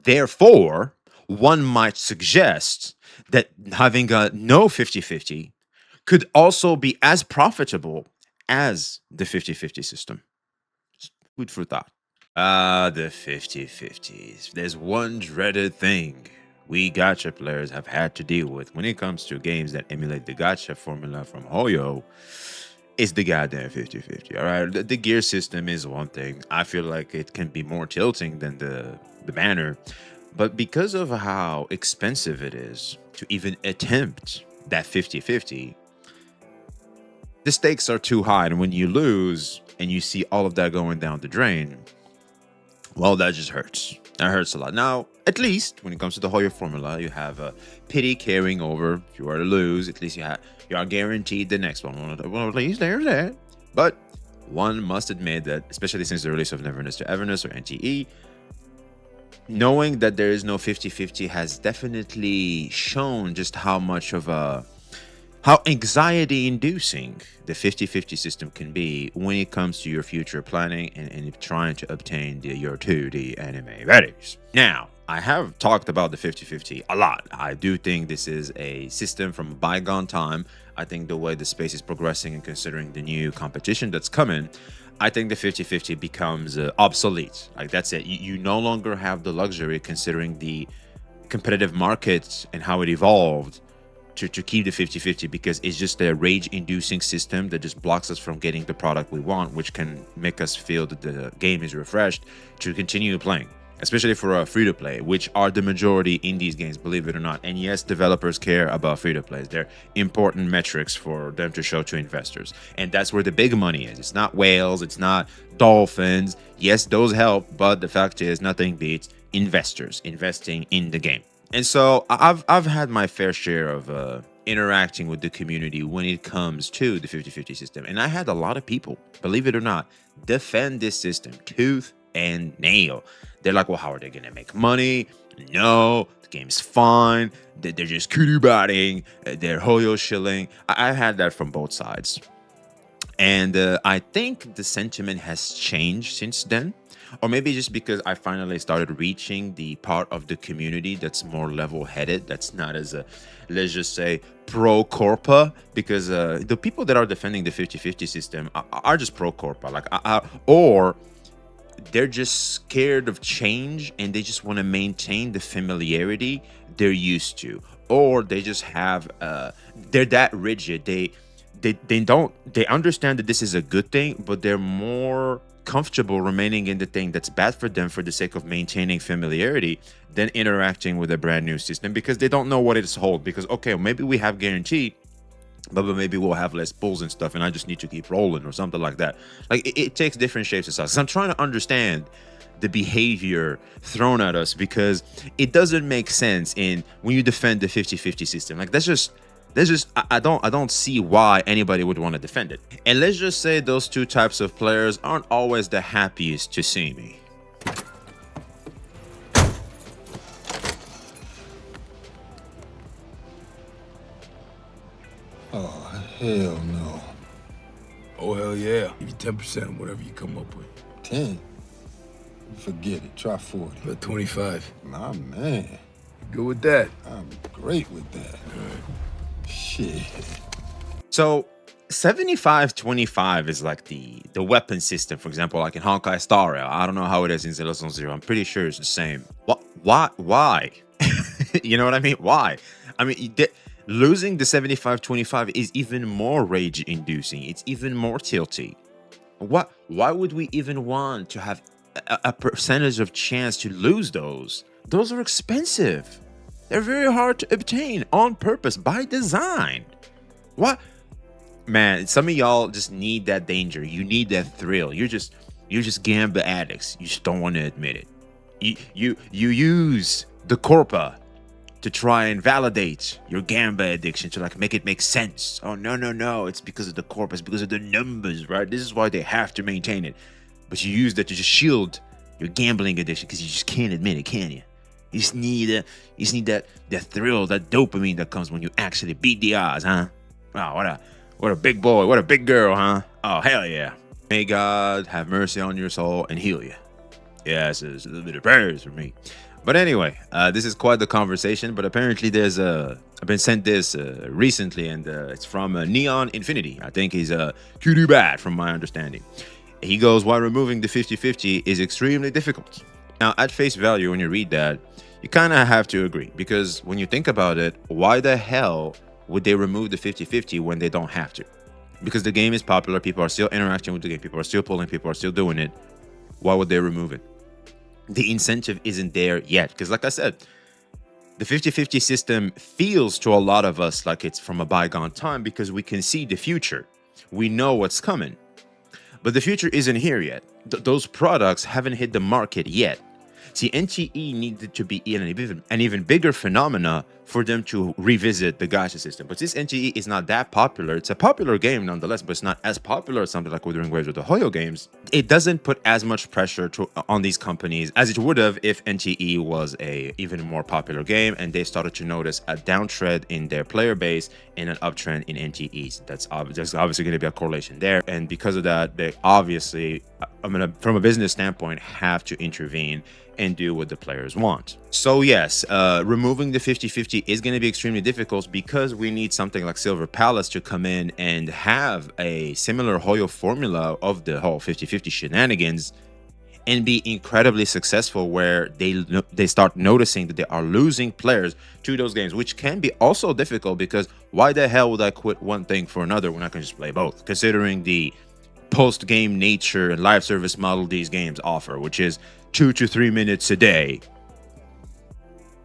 Therefore, one might suggest that having a no 50-50 could also be as profitable as the 50-50 system. Food for thought. The 50-50s. There's one dreaded thing we gacha players have had to deal with when it comes to games that emulate the gacha formula from Hoyo. Is the goddamn 50-50. All right, the gear system is one thing. I feel like it can be more tilting than the banner, but because of how expensive it is to even attempt that 50-50, the stakes are too high, and when you lose and you see all of that going down the drain, well, that just hurts. That hurts a lot. Now, at least when it comes to the Hoyer formula, you have a pity carrying over. If you are to lose, at least you are guaranteed the next one. Well, at least there's that. But one must admit that, especially since the release of Neverness to Everness or NTE, knowing that there is no 50-50 has definitely shown just how much of a how anxiety inducing the 50-50 system can be when it comes to your future planning and trying to obtain your 2D anime values. Now, I have talked about the 50-50 a lot. I do think this is a system from a bygone time. I think the way the space is progressing and considering the new competition that's coming, I think the 50-50 becomes obsolete. Like, that's it. You no longer have the luxury, considering the competitive market and how it evolved, to keep the 50-50, because it's just a rage-inducing system that just blocks us from getting the product we want, which can make us feel that the game is refreshed to continue playing, especially for a free-to-play, which are the majority in these games, believe it or not. And yes, developers care about free-to-plays. They're important metrics for them to show to investors. And that's where the big money is. It's not whales, it's not dolphins. Yes, those help, but the fact is nothing beats investors investing in the game. And so I've had my fair share of interacting with the community when it comes to the 50-50 system. And I had a lot of people, believe it or not, defend this system tooth and nail. They're like, well, how are they going to make money? No, the game's fine. They're just kudu-batting. They're hoyo shilling. I had that from both sides. And I think the sentiment has changed since then. Or maybe just because I finally started reaching the part of the community that's more level-headed, that's not as let's just say, pro-corpa, because the people that are defending the 50-50 system are just pro-corpa, like, or they're just scared of change and they just want to maintain the familiarity they're used to, or they just have, they're that rigid. They understand that this is a good thing, but they're more comfortable remaining in the thing that's bad for them for the sake of maintaining familiarity than interacting with a brand new system, because they don't know what it's hold. Because, okay, maybe we have guarantee, but maybe we'll have less pulls and stuff, and I just need to keep rolling or something like that. Like, it takes different shapes and sizes. I'm trying to understand the behavior thrown at us, because it doesn't make sense in when you defend the 50-50 system. Like, I don't see why anybody would want to defend it. And let's just say those two types of players aren't always the happiest to see me. Oh, hell no. Oh, hell yeah. Give you 10% of whatever you come up with. 10? Forget it. Try 40. But 25. Nah, man. You good with that? I'm great with that. Good. Shit. So 75-25 is like the weapon system, for example, like in Honkai Star Rail. I don't know how it is in Zero Zone Zero. I'm pretty sure it's the same. Why? You know what I mean? Why? I mean, losing the 75-25 is even more rage-inducing. It's even more tilty. Why would we even want to have a percentage of chance to lose those? Those are expensive. They're very hard to obtain on purpose, by design. What? Man, some of y'all just need that danger. You need that thrill. You're just gambler addicts. You just don't want to admit it. You use the corpa to try and validate your gambler addiction, to like make it make sense. Oh, no. It's because of the corpa. It's because of the numbers, right? This is why they have to maintain it. But you use that to just shield your gambling addiction, because you just can't admit it, can you? You just need that thrill, that dopamine that comes when you actually beat the odds, huh? Wow, what a big boy, what a big girl, huh? Oh, hell yeah. May God have mercy on your soul and heal you. Yes, it's a little bit of prayers for me. But anyway, this is quite the conversation. But apparently, I've been sent this recently, and it's from Neon Infinity. I think he's cutie bad, from my understanding. He goes, while removing the 50-50 is extremely difficult. Now, at face value, when you read that, you kind of have to agree, because when you think about it, why the hell would they remove the 50-50 when they don't have to? Because the game is popular, people are still interacting with the game, people are still pulling, people are still doing it. Why would they remove it? The incentive isn't there yet, because like I said, the 50-50 system feels to a lot of us like it's from a bygone time, because we can see the future. We know what's coming. But the future isn't here yet. Those products haven't hit the market yet. See, NTE needed to be an even bigger phenomena for them to revisit the gacha system. But since NTE is not that popular, it's a popular game nonetheless, but it's not as popular as something like Wuthering Waves or the Hoyo games. It doesn't put as much pressure on these companies as it would have if NTE was a even more popular game and they started to notice a downtrend in their player base and an uptrend in NTEs. There's obviously going to be a correlation there. And because of that, they obviously, from a business standpoint, have to intervene and do what the players want. So yes, removing the 50-50 is going to be extremely difficult, because we need something like Silver Palace to come in and have a similar Hoyo formula of the whole 50-50 shenanigans and be incredibly successful, where they start noticing that they are losing players to those games, which can be also difficult, because why the hell would I quit one thing for another when I can just play both, considering the post-game nature and live service model these games offer, which is 2 to 3 minutes a day.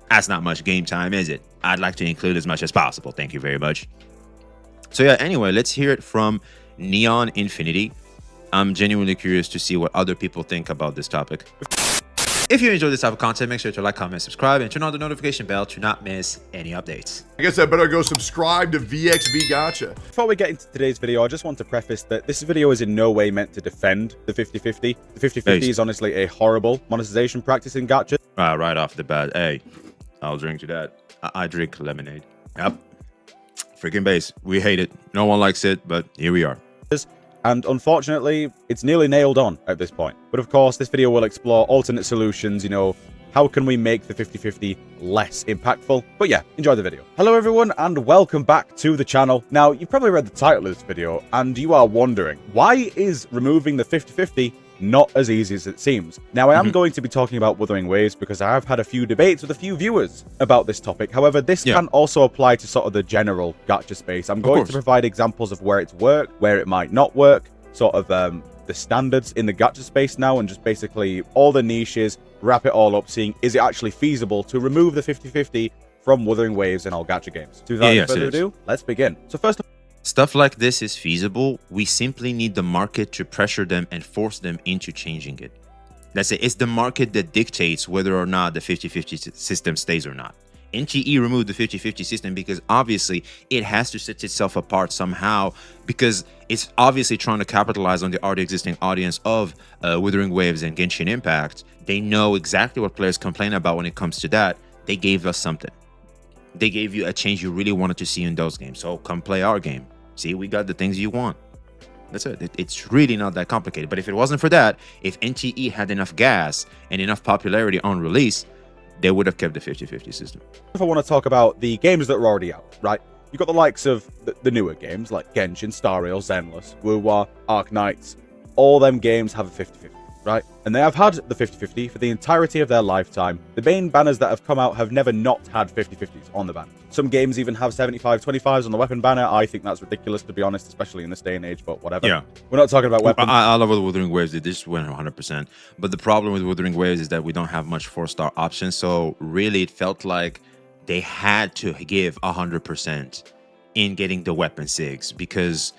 That's not much game time, is it? I'd like to include as much as possible. Thank you very much. So yeah, anyway, let's hear it from Neon Infinity. I'm genuinely curious to see what other people think about this topic. If you enjoyed this type of content, make sure to like, comment, subscribe, and turn on the notification bell to not miss any updates. I guess I better go subscribe to VXV Gacha. Before we get into today's video, I just want to preface that this video is in no way meant to defend the 50-50. The 50-50 is honestly a horrible monetization practice in Gacha. Right off the bat, hey, I'll drink to that. I drink lemonade. Yep. Freaking base. We hate it. No one likes it, but here we are. And unfortunately, it's nearly nailed on at this point. But of course, this video will explore alternate solutions, how can we make the 50-50 less impactful? But yeah, enjoy the video. Hello everyone, and welcome back to the channel. Now, you've probably read the title of this video, and you are wondering, why is removing the 50-50 not as easy as it seems? Now, I am going to be talking about Wuthering Waves because I have had a few debates with a few viewers about this topic. However, this can also apply to sort of the general gacha space. I'm going to provide examples of where it's worked, where it might not work, sort of the standards in the gacha space now, and just basically all the niches, wrap it all up, seeing is it actually feasible to remove the 50-50 from Wuthering Waves in all gacha games. So without further ado, let's begin. So first, stuff like this is feasible. We simply need the market to pressure them and force them into changing it. That's it. It's the market that dictates whether or not the 50-50 system stays or not. NTE removed the 50-50 system because obviously it has to set itself apart somehow, because it's obviously trying to capitalize on the already existing audience of Wuthering Waves and Genshin Impact. They know exactly what players complain about when it comes to that. They gave us something. They gave you a change you really wanted to see in those games. So come play our game. See, we got the things you want. That's it. It's really not that complicated. But if it wasn't for that, if NTE had enough gas and enough popularity on release, they would have kept the 50-50 system. If I want to talk about the games that are already out, right? You've got the likes of the newer games like Genshin, Star Rail, Zenless, Wuwa, Arc Knights. All them games have a 50-50, right? And they have had the 50-50 for the entirety of their lifetime. The main banners that have come out have never not had 50-50s on the banner. Some games even have 75-25s on the weapon banner. I think that's ridiculous, to be honest, especially in this day and age, but whatever. Yeah. We're not talking about weapons. I love what Wuthering Waves did. They just went 100%. But the problem with Wuthering Waves is that we don't have much 4-star options. So really, it felt like they had to give 100% in getting the weapon SIGs, because,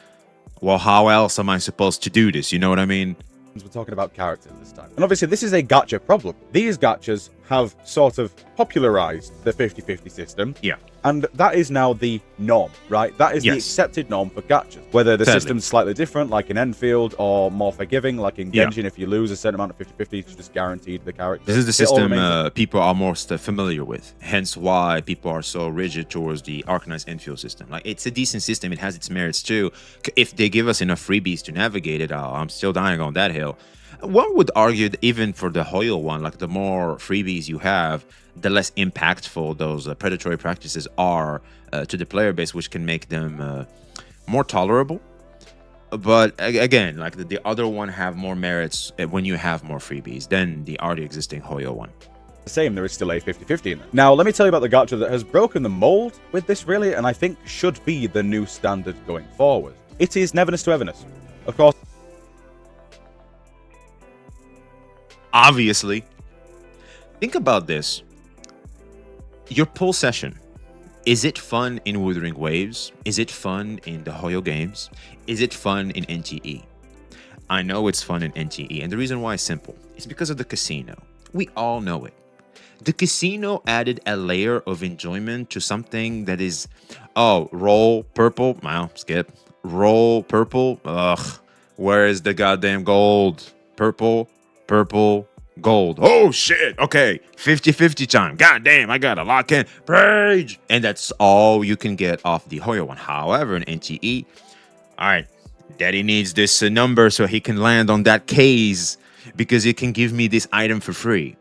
well, how else am I supposed to do this? You know what I mean? We're talking about characters this time. And obviously, this is a gacha problem. These gachas have sort of popularized the 50-50 system. Yeah. And that is now the norm, right? That is the Yes. accepted norm for gachas. Whether the Sadly. system's slightly different, like in Enfield, or more forgiving, like in Yeah. Genshin, if you lose a certain amount of 50-50, it's just guaranteed the character. This is the It all system remains people are most familiar with. Hence why people are so rigid towards the Arcanized Enfield system. Like, it's a decent system. It has its merits too. If they give us enough freebies to navigate it, I'm still dying on that hill. One would argue that even for the Hoyle one, like the more freebies you have, the less impactful those predatory practices are to the player base, which can make them more tolerable. But again, like the other one have more merits when you have more freebies than the already existing Hoyo one. the same. There is still a 50-50 in there. Now, let me tell you about the gacha that has broken the mold with this, really, and I think should be the new standard going forward. It is Neverness to Everness. Of course, Obviously, think about this. Your pull session. Is it fun in Wuthering Waves? Is it fun in the Hoyo games? Is it fun in NTE? I know it's fun in NTE, and the reason why is simple. It's because of the casino. We all know it. The casino added a layer of enjoyment to something that is, oh, roll purple. Wow, skip. Roll purple. Ugh. Where is the goddamn gold? Purple, gold. Oh shit. Okay. 50-50 time. God damn, I gotta lock in. Rage. And that's all you can get off the Hoyo one. However, in NTE, all right, daddy needs this number so he can land on that case because it can give me this item for free.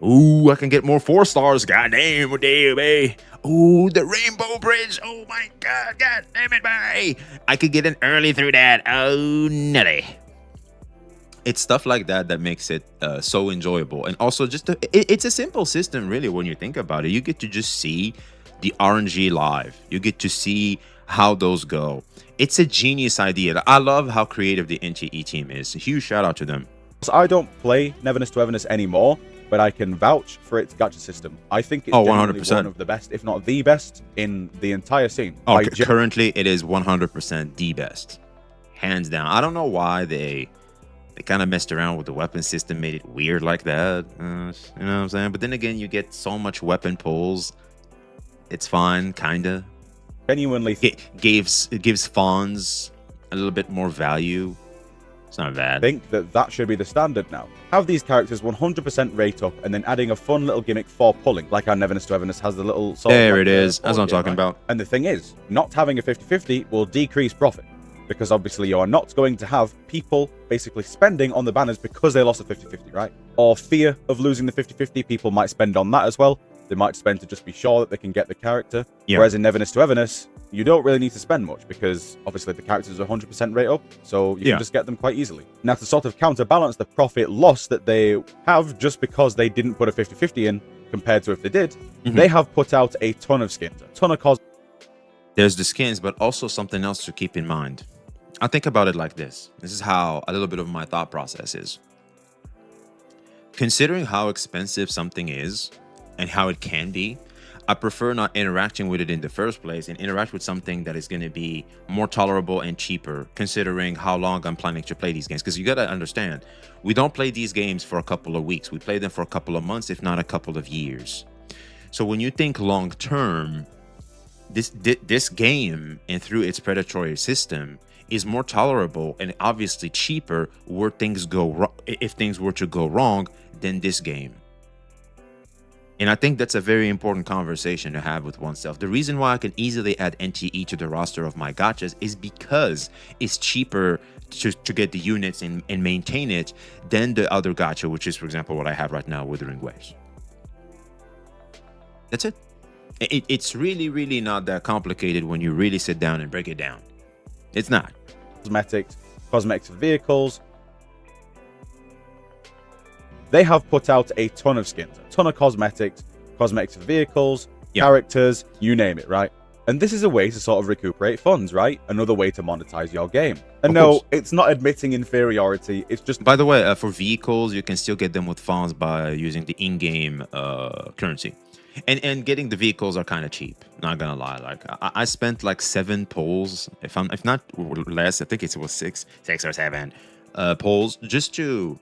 Ooh, I can get more 4 stars. God damn, baby. Ooh, the rainbow bridge. Oh my god, god damn it, baby. I could get in early through that. Oh, nutty. It's stuff like that that makes it so enjoyable. And also, it's a simple system, really, when you think about it. You get to just see the RNG live. You get to see how those go. It's a genius idea. I love how creative the NTE team is. A huge shout out to them. I don't play Neverness to Everness anymore, but I can vouch for its gacha system. I think it's 100%. one of the best, if not the best, in the entire scene. Oh, currently, it is 100% the best. Hands down. I don't know why they kind of messed around with the weapon system, made it weird like that. You know what I'm saying? But then again, you get so much weapon pulls. It's fine, kinda. Genuinely It gives fawns a little bit more value. It's not bad. think that should be the standard now. Have these characters 100% rate up, and then adding a fun little gimmick for pulling, like our Neverness to Everness has the little sort There of it is. That's what I'm talking about. And the thing is, not having a 50-50 will decrease profit, because obviously you are not going to have people basically spending on the banners because they lost a 50-50, right? Or fear of losing the 50-50, people might spend on that as well. They might spend to just be sure that they can get the character. Yeah. Whereas in Neverness to Everness, you don't really need to spend much because obviously the characters are 100% rate up, so you can just get them quite easily. Now, to sort of counterbalance the profit loss that they have just because they didn't put a 50-50 in compared to if they did, they have put out a ton of skins, a ton of cosmetics. There's the skins, but also something else to keep in mind. I think about it like this. This is how a little bit of my thought process is. Considering how expensive something is and how it can be, I prefer not interacting with it in the first place and interact with something that is going to be more tolerable and cheaper, considering how long I'm planning to play these games. Because you got to understand, we don't play these games for a couple of weeks. We play them for a couple of months, if not a couple of years. So when you think long term, this game and through its predatory system is more tolerable and obviously cheaper where things go wrong, if things were to go wrong, than this game. And I think that's a very important conversation to have with oneself. The reason why I can easily add NTE to the roster of my gachas is because it's cheaper to get the units and maintain it than the other gacha, which is, for example, what I have right now, Wuthering Waves. That's it. It's really, really not that complicated when you really sit down and break it down. It's not. Cosmetics for vehicles. They have put out a ton of skins, a ton of cosmetics for vehicles, characters, you name it, right? And this is a way to sort of recuperate funds, right? Another way to monetize your game. And no, it's not admitting inferiority. It's just... By the way, for vehicles, you can still get them with funds by using the in-game currency. And getting the vehicles are kind of cheap, not gonna lie. Like I spent like 7 polls, if not less, I think it was 6 or 7 polls just to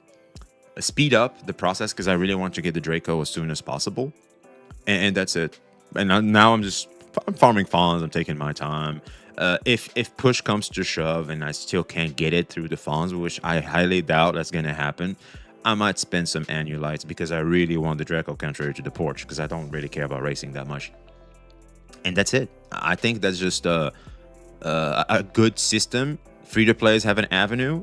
speed up the process because I really want to get the Draco as soon as possible. And that's it. And now I'm just I'm farming fawns. I'm taking my time. If push comes to shove and I still can't get it through the fawns, which I highly doubt that's gonna happen, I might spend some annulites because I really want the Draco contrary to the Porch because I don't really care about racing that much. And that's it. I think that's just a good system. Free-to-players have an avenue.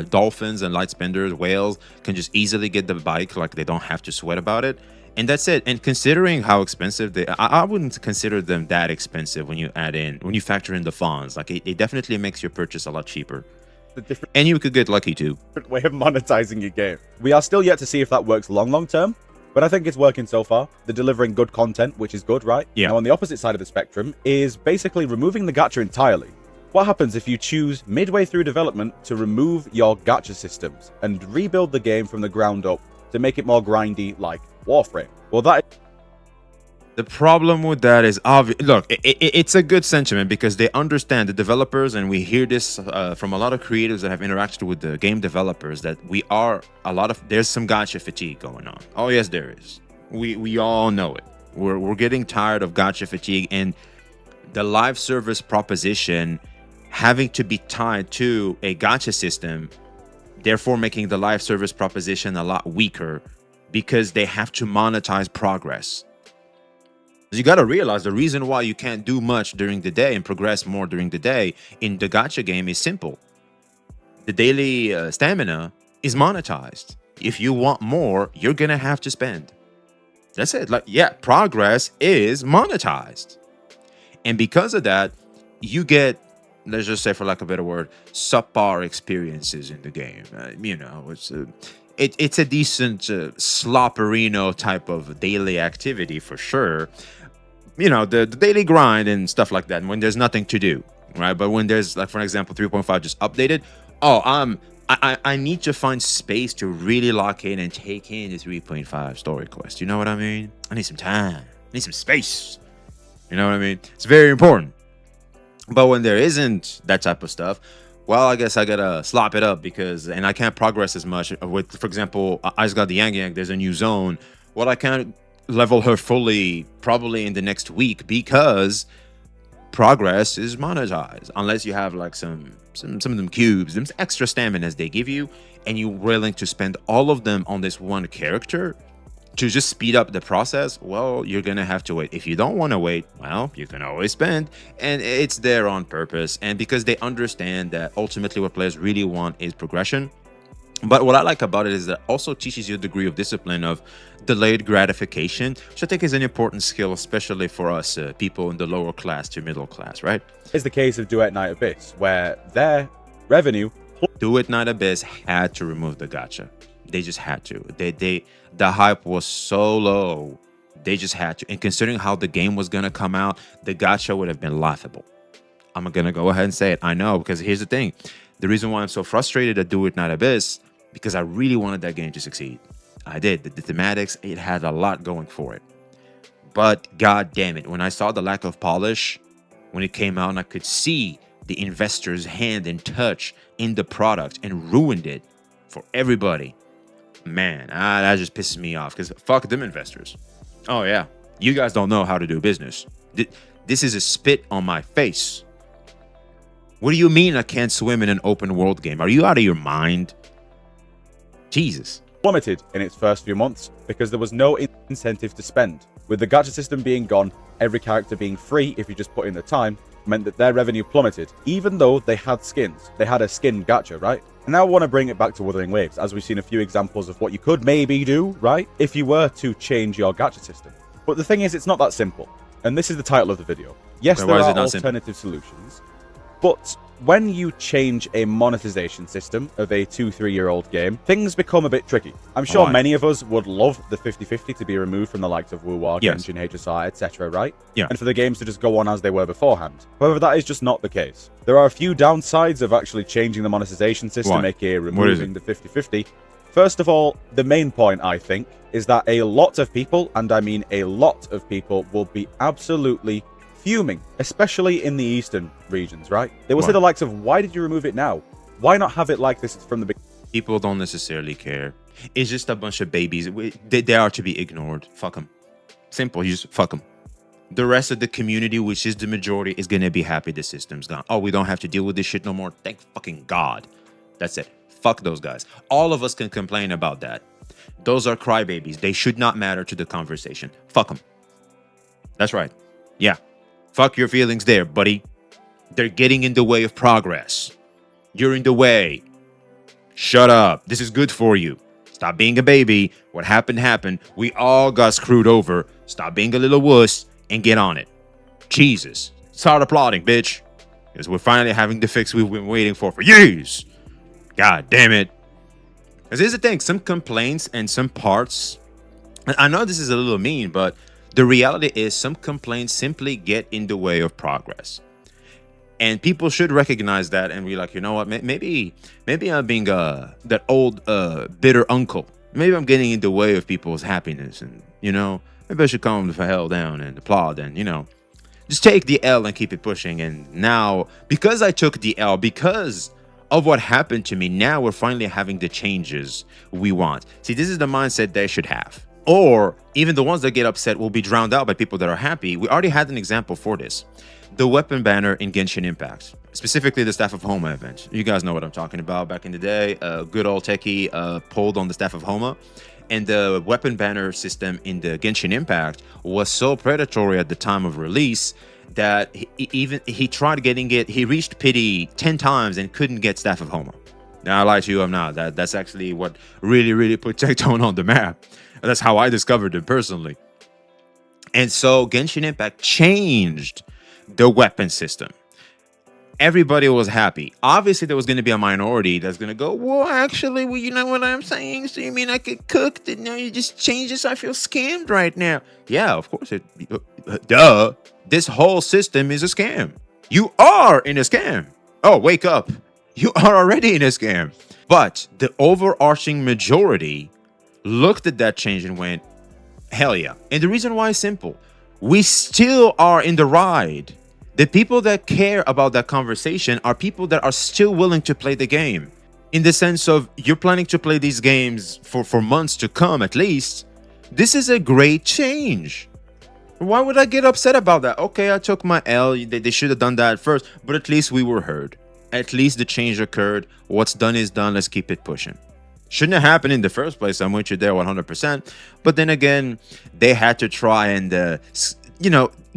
Dolphins and light spenders, whales can just easily get the bike, like they don't have to sweat about it. And that's it. And considering how expensive I wouldn't consider them that expensive when you factor in the fawns. Like it definitely makes your purchase a lot cheaper. And you could get lucky too. Different way of monetizing your game. We are still yet to see if that works long term, but I think it's working so far. They're delivering good content, which is good, right? Yeah. Now, on the opposite side of the spectrum is basically removing the gacha entirely. What happens if you choose midway through development to remove your gacha systems and rebuild the game from the ground up to make it more grindy like Warframe? Well, The problem with that is obvious. Look, it's a good sentiment because they understand the developers, and we hear this from a lot of creators that have interacted with the game developers, that there's some gacha fatigue going on. Oh yes, there is. We all know it. We're getting tired of gacha fatigue, and the live service proposition having to be tied to a gacha system, therefore making the live service proposition a lot weaker because they have to monetize progress. You got to realize the reason why you can't do much during the day and progress more during the day in the gacha game is simple. The daily stamina is monetized. If you want more, you're going to have to spend. That's it. Like, yeah, progress is monetized. And because of that, you get, let's just say, for lack of a better word, subpar experiences in the game. It's a decent slopperino type of daily activity for sure. The daily grind and stuff like that when there's nothing to do, right? But when there's, like, for example, 3.5 just updated, I need to find space to really lock in and take in the 3.5 story quest. You know what I mean? I need some time. I need some space. You know what I mean? It's very important. But when there isn't that type of stuff, well, I guess I gotta slop it up and I can't progress as much. With, for example, I just got the Yang. There's a new zone. Well, I can't level her fully probably in the next week because progress is monetized, unless you have like some of them cubes, them extra stamina they give you, and you're willing to spend all of them on this one character to just speed up the process. Well, you're gonna have to wait. If you don't want to wait, well, you can always spend, and it's there on purpose, and because they understand that ultimately what players really want is progression. But what I like about it is that it also teaches you a degree of discipline of delayed gratification, which I think is an important skill, especially for us people in the lower class to middle class, right? It's the case of Duet Night Abyss, where their revenue... Duet Night Abyss had to remove the gacha. They just had to. The hype was so low, they just had to. And considering how the game was going to come out, the gacha would have been laughable. I'm going to go ahead and say it. I know, because here's the thing. The reason why I'm so frustrated at Duet Night Abyss, because I really wanted that game to succeed. I did. The thematics, it had a lot going for it. But god damn it, when I saw the lack of polish, when it came out and I could see the investor's hand and touch in the product and ruined it for everybody, man, that just pisses me off, because fuck them investors. Oh yeah, you guys don't know how to do business. This is a spit on my face. What do you mean I can't swim in an open world game? Are you out of your mind? Jesus. Plummeted in its first few months because there was no incentive to spend. With the gacha system being gone, every character being free if you just put in the time, meant that their revenue plummeted, even though they had skins. They had a skin gacha, right? And now I want to bring it back to Wuthering Waves, as we've seen a few examples of what you could maybe do, right? If you were to change your gacha system. But the thing is, it's not that simple. And this is the title of the video. Yes, there are alternative solutions, but when you change a monetization system of a 2-3-year-old game, things become a bit tricky. I'm sure many of us would love the 50-50 to be removed from the likes of WoW, Genshin, HSR, etc., right? Yeah. And for the games to just go on as they were beforehand. However, that is just not the case. There are a few downsides of actually changing the monetization system, aka removing the 50-50. First of all, the main point, I think, is that a lot of people, and I mean a lot of people, will be absolutely fuming, especially in the eastern regions, right? They will say the likes of, why did you remove it now? Why not have it like this from the beginning? People don't necessarily care. It's just a bunch of babies. They are to be ignored. Fuck them. Simple. You just fuck them. The rest of the community, which is the majority, is going to be happy the system's gone. Oh, we don't have to deal with this shit no more. Thank fucking God. That's it. Fuck those guys. All of us can complain about that. Those are crybabies. They should not matter to the conversation. Fuck them. That's right. Yeah. Fuck your feelings there, buddy. They're getting in the way of progress. You're in the way. Shut up. This is good for you. Stop being a baby. What happened, happened. We all got screwed over. Stop being a little wuss and get on it. Jesus. Start applauding, bitch. Because we're finally having the fix we've been waiting for years. God damn it. Because here's the thing. Some complaints and some parts. I know this is a little mean, but the reality is some complaints simply get in the way of progress. And people should recognize that and be like, you know what, maybe I'm being that old bitter uncle. Maybe I'm getting in the way of people's happiness, and maybe I should calm the hell down and applaud and just take the L and keep it pushing. And now, because I took the L, because of what happened to me, now we're finally having the changes we want. See, this is the mindset they should have. Or even the ones that get upset will be drowned out by people that are happy. We already had an example for this. The weapon banner in Genshin Impact, specifically the Staff of Homa event. You guys know what I'm talking about. Back in the day, good old techie pulled on the Staff of Homa. And the weapon banner system in the Genshin Impact was so predatory at the time of release that he tried getting it. He reached pity 10 times and couldn't get Staff of Homa. Now, I lie to you, I'm not. That's actually what really put Tectone on the map. That's how I discovered it personally. And so Genshin Impact changed the weapon system. Everybody was happy. Obviously, there was going to be a minority that's going to go, well, actually, you know what I'm saying? So you mean I could cook? Now you just change this? I feel scammed right now. Yeah, of course. Duh. This whole system is a scam. You are in a scam. Oh, wake up. You are already in a scam. But the overarching majority looked at that change and went, hell yeah. And the reason why is simple. We still are in the ride. The people that care about that conversation are people that are still willing to play the game. In the sense of, you're planning to play these games for months to come at least. This is a great change. Why would I get upset about that? Okay, I took my L. They should have done that first. But at least we were heard. At least the change occurred. What's done is done. Let's keep it pushing. Shouldn't have happened in the first place. I'm with you there 100%. But then again, they had to try and,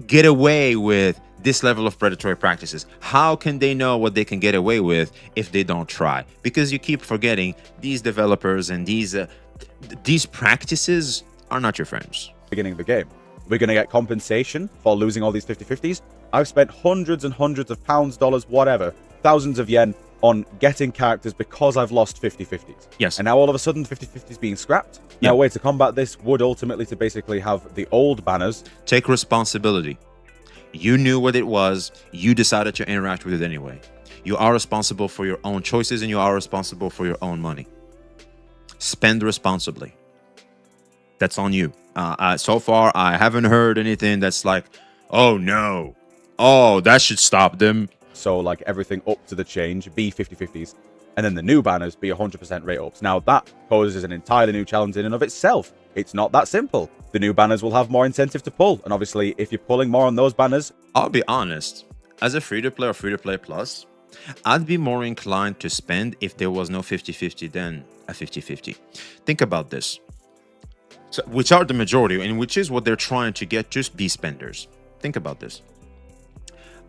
get away with this level of predatory practices. How can they know what they can get away with if they don't try? Because you keep forgetting these developers and these practices are not your friends. Beginning of the game. We're going to get compensation for losing all these 50-50s. I've spent hundreds and hundreds of pounds, dollars, whatever, thousands of yen on getting characters because I've lost 50-50s. Yes. And now all of a sudden 50-50s being scrapped. Yeah. Now a way to combat this would ultimately to basically have the old banners. Take responsibility. You knew what it was. You decided to interact with it anyway. You are responsible for your own choices and you are responsible for your own money. Spend responsibly. That's on you. So far, I haven't heard anything that's like, oh no, oh, that should stop them. So like everything up to the change, be 50-50s. And then the new banners be 100% rate ups. Now that poses an entirely new challenge in and of itself. It's not that simple. The new banners will have more incentive to pull. And obviously, if you're pulling more on those banners... I'll be honest. As a free-to-play or free-to-play plus, I'd be more inclined to spend if there was no 50-50 than a 50-50. Think about this. So, which are the majority, and which is what they're trying to get, just be spenders. Think about this.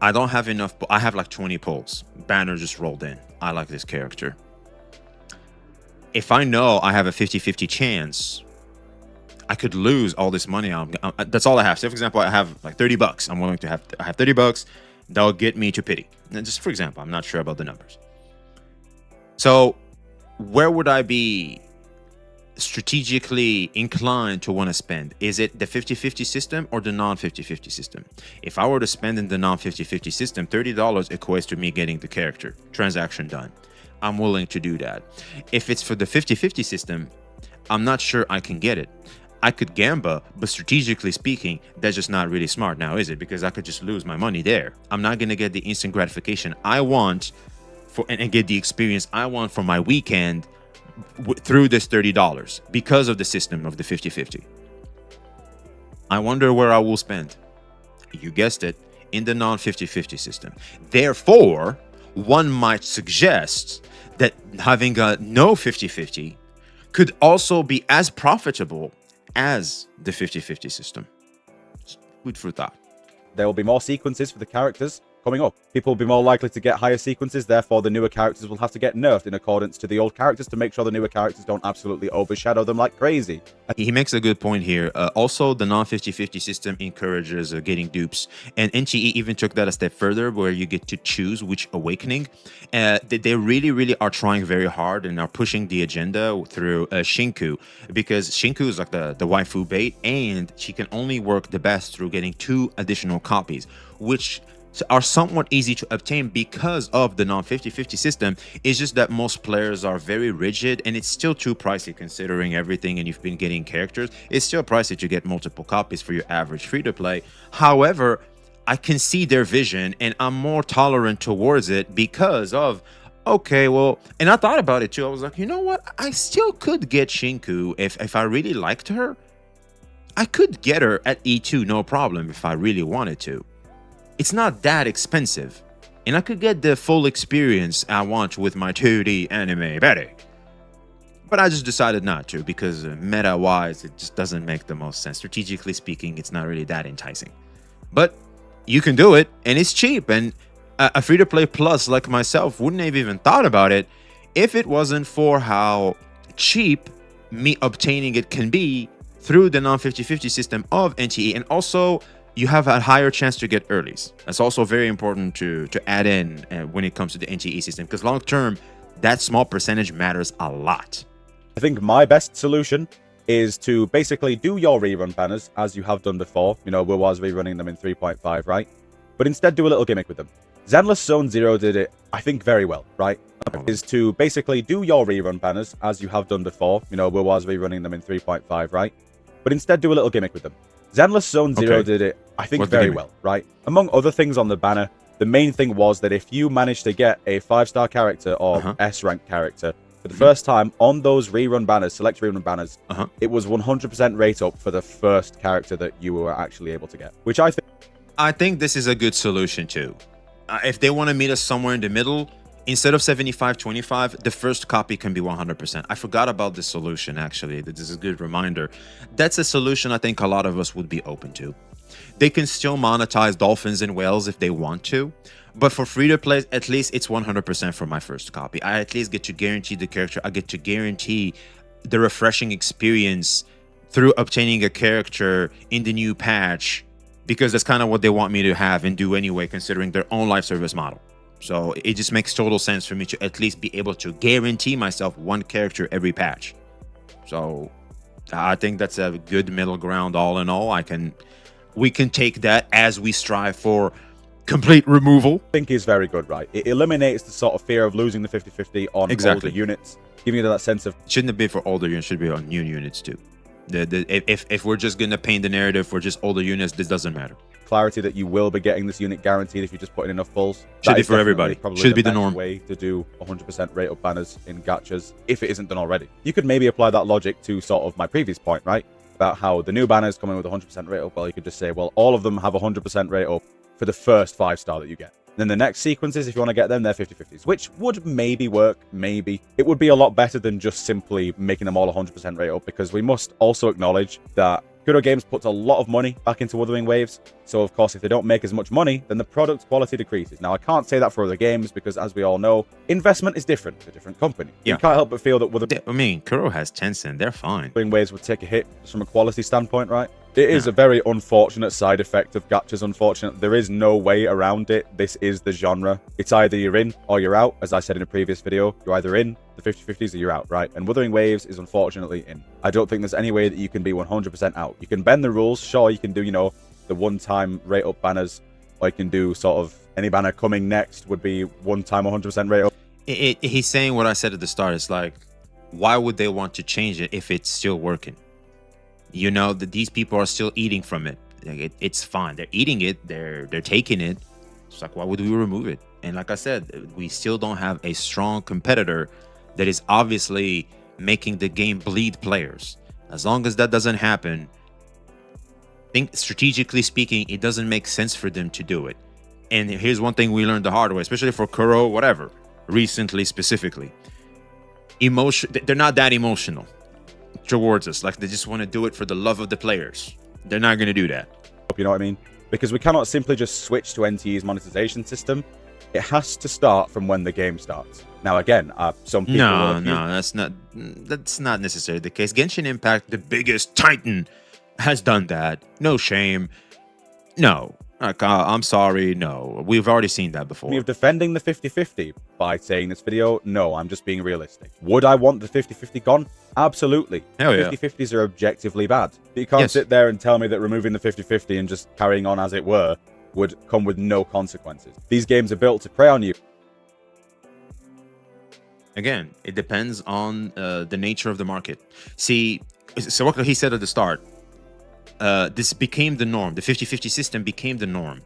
I don't have enough. I have like 20 pulls. Banner just rolled in. I like this character. If I know I have a 50-50 chance, I could lose all this money. That's all I have. So, for example, I have like 30 bucks. I have 30 bucks. That'll get me to pity. And just for example, I'm not sure about the numbers. So, where would I be strategically inclined to want to spend? Is it the 50-50 system or the non-50-50 system? If I were to spend in the non-50-50 system, $30 equates to me getting the character transaction done. I'm willing to do that. If it's for the 50-50 system, I'm not sure I can get it. I could gamba, but strategically speaking, that's just not really smart now, is it? Because I could just lose my money there. I'm not going to get the instant gratification I want and get the experience I want for my weekend through this $30 because of the system of the 50-50. I wonder where I will spend. you guessed it, in the non-50-50 system. Therefore, one might suggest that having a no 50-50 could also be as profitable as the 50-50 system. Food for thought. There will be more sequences for the characters coming up. People will be more likely to get higher sequences, therefore the newer characters will have to get nerfed in accordance to the old characters to make sure the newer characters don't absolutely overshadow them like crazy. He makes a good point here. Also, the non-50-50 system encourages getting dupes. And NTE even took that a step further where you get to choose which awakening. They really, really are trying very hard and are pushing the agenda through Shinku, because Shinku is like the waifu bait, and she can only work the best through getting 2 additional copies, which are somewhat easy to obtain because of the non-50-50 system. It's just that most players are very rigid, and it's still too pricey considering everything, and you've been getting characters. It's still pricey to get multiple copies for your average free-to-play. However, I can see their vision, and I'm more tolerant towards it because of, okay, well, and I thought about it too. I was like, you know what? I still could get Shinku if I really liked her. I could get her at E2, no problem, if I really wanted to. It's not that expensive, and I could get the full experience I want with my 2D anime Betty. But I just decided not to because meta-wise, it just doesn't make the most sense. Strategically speaking, it's not really that enticing. But you can do it, and it's cheap, and a free-to-play plus like myself wouldn't have even thought about it if it wasn't for how cheap me obtaining it can be through the non-50-50 system of NTE, and also you have a higher chance to get earlies. That's also very important to add in when it comes to the NTE system, because long term, that small percentage matters a lot. I think my best solution is to basically do your rerun banners as you have done before. You know, we was rerunning them in 3.5, right? But instead do a little gimmick with them. Zenless Zone Zero did it, I think, very well, right? Is to basically do your rerun banners as you have done before. You know, we was rerunning them in 3.5, right? But instead do a little gimmick with them. Zenless Zone Zero did it, I think, very well, right? Among other things on the banner, the main thing was that if you managed to get a 5-star character or S-rank character for the first time on those rerun banners, select rerun banners, it was 100% rate up for the first character that you were actually able to get, which I think this is a good solution too. If they want to meet us somewhere in the middle, instead of 75-25, the first copy can be 100%. I forgot about this solution, actually. This is a good reminder. That's a solution I think a lot of us would be open to. They can still monetize dolphins and whales if they want to, but for free-to-play, at least it's 100% for my first copy. I at least get to guarantee the character. I get to guarantee the refreshing experience through obtaining a character in the new patch, because that's kind of what they want me to have and do anyway, considering their own live service model. So it just makes total sense for me to at least be able to guarantee myself one character every patch. So I think that's a good middle ground all in all. We can take that as we strive for complete removal. I think is very good, right? It eliminates the sort of fear of losing the 50-50 on older units, giving you that sense of... Shouldn't have been for older units, should be on new units too. If we're just going to paint the narrative for just older units, this doesn't matter. Clarity that you will be getting this unit guaranteed if you just put in enough pulls. Should be for everybody. Should be the norm. Way to do 100% rate up banners in gachas if it isn't done already. You could maybe apply that logic to sort of my previous point, right? About how the new banners come in with 100% rate up. Well, you could just say, well, all of them have 100% rate up for the first 5-star that you get. Then the next sequences, if you want to get them, they're 50-50s, which would maybe work, maybe. It would be a lot better than just simply making them all 100% rate up, because we must also acknowledge that Kuro Games puts a lot of money back into Wuthering Waves, so of course if they don't make as much money, then the product quality decreases. Now I can't say that for other games, because as we all know, investment is different for different company. Yeah. You can't help but feel that Wuthering... I mean, Kuro has Tencent, they're fine. Wuthering Waves would take a hit just from a quality standpoint, right? It is a very unfortunate side effect of gachas, unfortunately. There is no way around it. This is the genre. It's either you're in or you're out. As I said in a previous video, you're either in the 50-50s or you're out, right? And Wuthering Waves is unfortunately in. I don't think there's any way that you can be 100% out. You can bend the rules. Sure, you can do, you know, the one-time rate up banners, or you can do sort of any banner coming next would be one-time 100% rate up. He's saying what I said at the start. It's like, why would they want to change it if it's still working? You know, that these people are still eating from it. Like it's fine. They're eating it. They're taking it. It's like, why would we remove it? And like I said, we still don't have a strong competitor that is obviously making the game bleed players. As long as that doesn't happen, think strategically speaking, it doesn't make sense for them to do it. And here's one thing we learned the hard way, especially for Kuro, whatever, recently specifically. They're not that emotional towards us. Like, they just want to do it for the love of the players. They're not going to do that. You know what I mean? Because we cannot simply just switch to NTE's monetization system. It has to start from when the game starts. Now, again, some people that's not necessarily the case. Genshin Impact, the biggest titan, has done that. No shame. No. I'm sorry. No. We've already seen that before. Of defending the 50-50 by saying this video, no, I'm just being realistic. Would I want the 50-50 gone? Absolutely. Hell yeah. 50-50s are objectively bad. But you can't sit there and tell me that removing the 50-50 and just carrying on as it were would come with no consequences. These games are built to prey on you. Again, it depends on the nature of the market. See, so what he said at the start, this became the norm. The 50-50 system became the norm.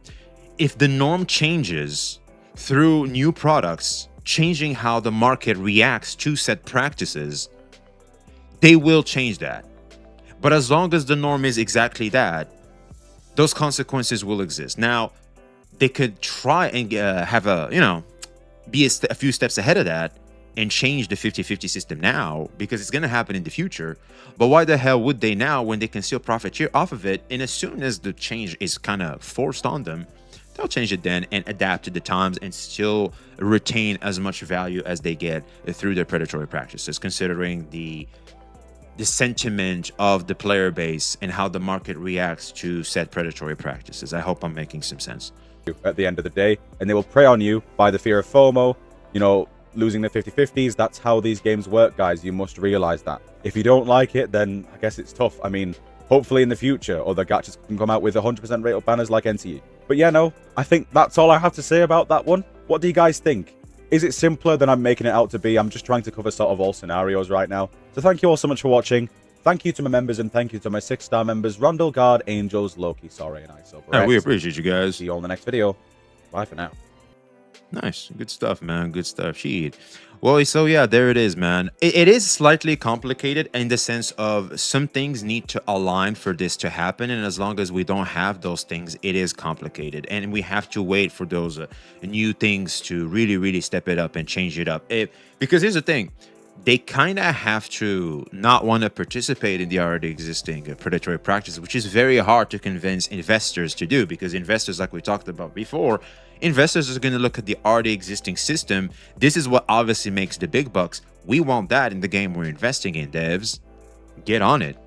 If the norm changes through new products, changing how the market reacts to set practices, they will change that. But as long as the norm is exactly that, those consequences will exist. Now, they could try and have be a few steps ahead of that and change the 50-50 system now, because it's going to happen in the future. But why the hell would they now when they can still profiteer off of it? And as soon as the change is kind of forced on them, they'll change it then and adapt to the times and still retain as much value as they get through their predatory practices, considering the sentiment of the player base and how the market reacts to said predatory practices. I hope I'm making some sense. At the end of the day, and they will prey on you by the fear of FOMO, losing the 50-50s. That's how these games work, guys. You must realize that. If you don't like it, then I guess it's tough. I mean, hopefully in the future, other gachas can come out with 100% rate up banners like NTE. But yeah, no, I think that's all I have to say about that one. What do you guys think? Is it simpler than I'm making it out to be? I'm just trying to cover sort of all scenarios right now. So thank you all so much for watching. Thank you to my members, and thank you to my 6-star members, Rondel Guard, Angels, Loki, Sorry, and ISO. We appreciate you guys. See you all in the next video. Bye for now. Nice. Good stuff, man. Good stuff. Shit. Well, so yeah, there it is, man. It is slightly complicated in the sense of some things need to align for this to happen. And as long as we don't have those things, it is complicated. And we have to wait for those new things to really, really step it up and change it up. Because here's the thing. They kind of have to not want to participate in the already existing predatory practice, which is very hard to convince investors to do, because investors, like we talked about before, investors are going to look at the already existing system. This is what obviously makes the big bucks. We want that in the game we're investing in, devs. Get on it.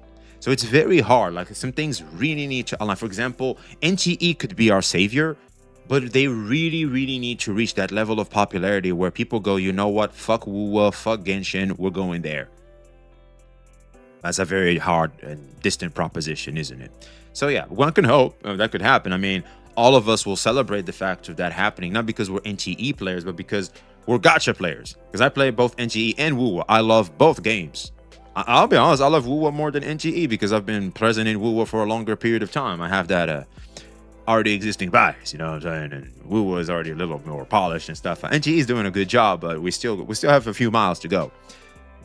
So it's very hard. Like, some things really need to align. For example, NTE could be our savior, but they really, really need to reach that level of popularity where people go, you know what, fuck Wuwa, fuck Genshin, we're going there. That's a very hard and distant proposition, isn't it? So yeah, one can hope that could happen. I mean, all of us will celebrate the fact of that happening, not because we're NTE players, but because we're gacha players. Because I play both NTE and Wuwa. I love both games. I'll be honest, I love Wuwa more than NTE because I've been present in Wuwa for a longer period of time. I have that already existing bias, you know what I'm saying? And Wuwa is already a little more polished and stuff. NTE is doing a good job, but we still have a few miles to go.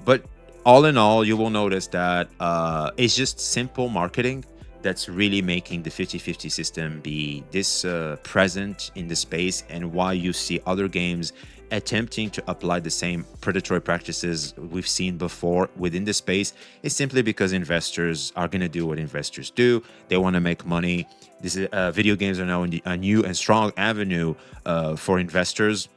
But all in all, you will notice that it's just simple marketing that's really making the 50-50 system be this present in the space, and why you see other games attempting to apply the same predatory practices we've seen before within the space is simply because investors are going to do what investors do. They want to make money. This is, video games are now a new and strong avenue for investors,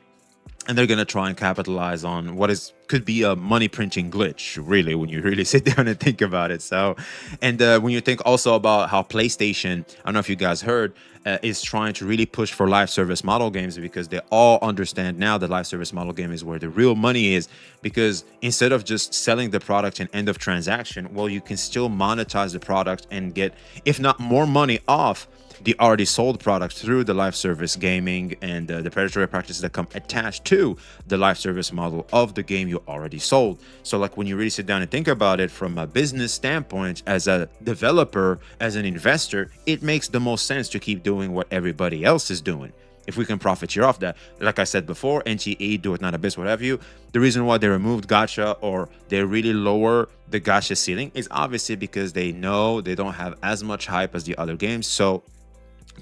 and they're going to try and capitalize on what could be a money printing glitch, really, when you really sit down and think about it. So, and when you think also about how PlayStation, I don't know if you guys heard, is trying to really push for live service model games, because they all understand now that live service model game is where the real money is. Because instead of just selling the product and end of transaction, well, you can still monetize the product and get, if not more money off the already sold product through the live service gaming and the predatory practices that come attached to the live service model of the game you already sold. So like, when you really sit down and think about it from a business standpoint, as a developer, as an investor, it makes the most sense to keep doing what everybody else is doing. if we can profiteer off that. Like I said before, NTE, Do It Not Abyss, what have you. The reason why they removed gacha or they really lower the gacha ceiling is obviously because they know they don't have as much hype as the other games. So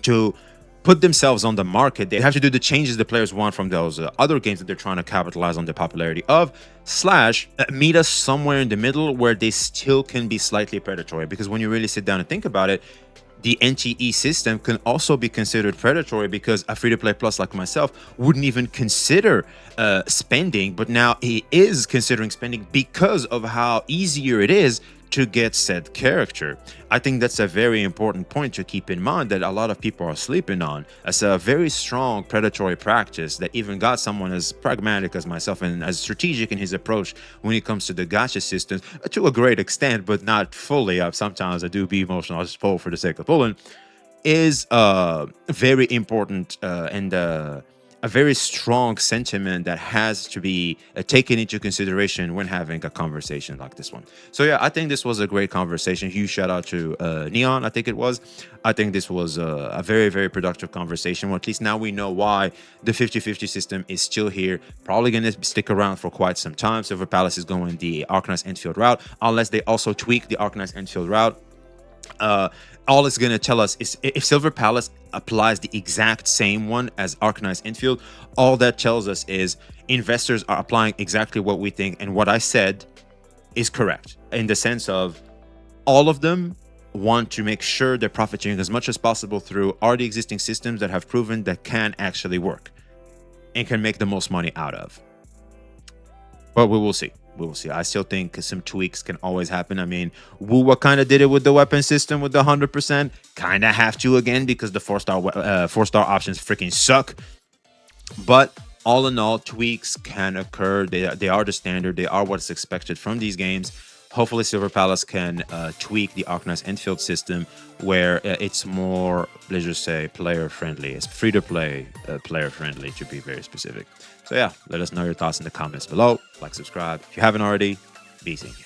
to put themselves on the market, they have to do the changes the players want from those other games that they're trying to capitalize on the popularity of, slash meet us somewhere in the middle where they still can be slightly predatory. Because when you really sit down and think about it, the NTE system can also be considered predatory because a free-to-play plus like myself wouldn't even consider spending, but now he is considering spending because of how easier it is to get said character. I think that's a very important point to keep in mind that a lot of people are sleeping on as a very strong predatory practice that even got someone as pragmatic as myself and as strategic in his approach when it comes to the gacha systems to a great extent, but not fully. Sometimes I do be emotional, I just pull for the sake of pulling, is very important and a very strong sentiment that has to be taken into consideration when having a conversation like this one. So yeah, I think this was a great conversation. Huge shout out to Neon, I think it was. I think this was a very, very productive conversation. Well, at least now we know why the 50-50 system is still here. Probably going to stick around for quite some time. Silver Palace is going the Arcanized Enfield route, unless they also tweak the Arcanized Enfield route. All it's going to tell us is if Silver Palace applies the exact same one as Arcanized Enfield, all that tells us is investors are applying exactly what we think, and what I said is correct in the sense of all of them want to make sure they're profiting as much as possible through already existing systems that have proven that can actually work and can make the most money out of. But we will see. We will see. I still think some tweaks can always happen. I mean, Wuwa kind of did it with the weapon system with the 100%. Kind of have to again because the four-star options freaking suck. But all in all, tweaks can occur. They are the standard. They are what's expected from these games. Hopefully, Silver Palace can tweak the Arcanized Enfield system where it's more, let's just say, player-friendly. It's free-to-play, player-friendly, to be very specific. So yeah, let us know your thoughts in the comments below. Like, subscribe. If you haven't already, be seeing you.